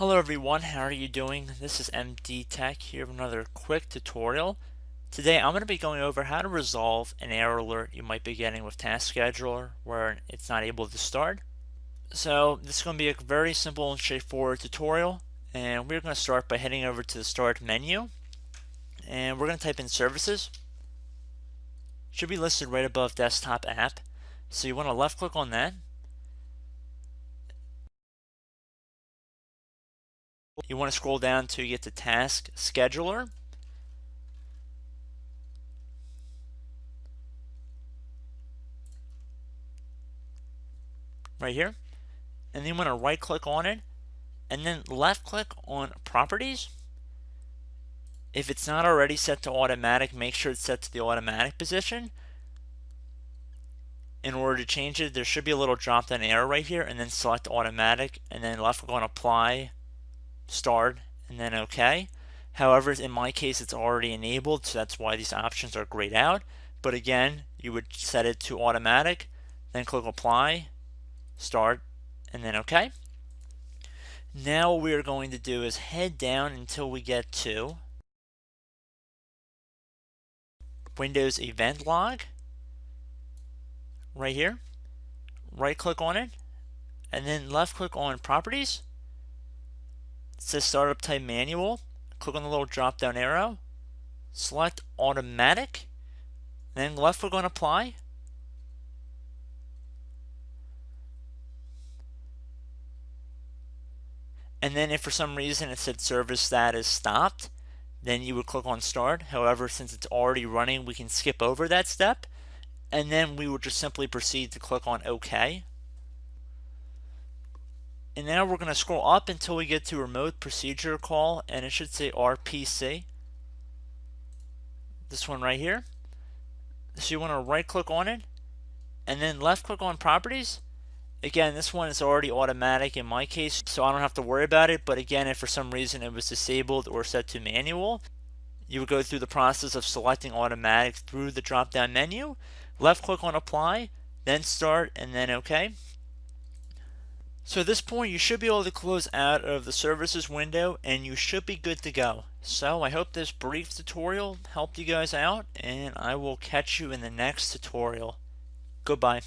Hello everyone, how are you doing? This is MD Tech here with another quick tutorial. Today I'm going to be going over how to resolve an error alert you might be getting with Task Scheduler where it's not able to start. So this is going to be a very simple and straightforward tutorial, and we're going to start by heading over to the Start menu, and we're going to type in Services. It should be listed right above Desktop App. So you want to left click on that. You want to scroll down till you get to Task Scheduler. Right here. And then you want to right click on it and then left click on Properties. If it's not already set to automatic, make sure it's set to the automatic position. In order to change it, there should be a little drop down arrow right here, and then select automatic, and then left click on apply, start, and then OK. However, in my case, it's already enabled, so that's why these options are grayed out. But again, you would set it to automatic, then click apply, start, and then OK. Now what we are going to do is head down until we get to Windows Event Log. Right here, right click on it, and then left click on Properties. It says Startup Type Manual. Click on the little drop down arrow, select Automatic, then left click on Apply. And then if for some reason it said service status stopped, then you would click on Start. However, since it's already running, we can skip over that step, and then we would just simply proceed to click on OK. And now we're going to scroll up until we get to Remote Procedure Call, and it should say RPC. This one right here. So you want to right click on it, and then left click on Properties. Again, this one is already automatic in my case, so I don't have to worry about it. But again, if for some reason it was disabled or set to manual, you would go through the process of selecting automatic through the drop down menu, left click on apply, then start, and then OK. So at this point you should be able to close out of the services window and you should be good to go. So I hope this brief tutorial helped you guys out, and I will catch you in the next tutorial. Goodbye.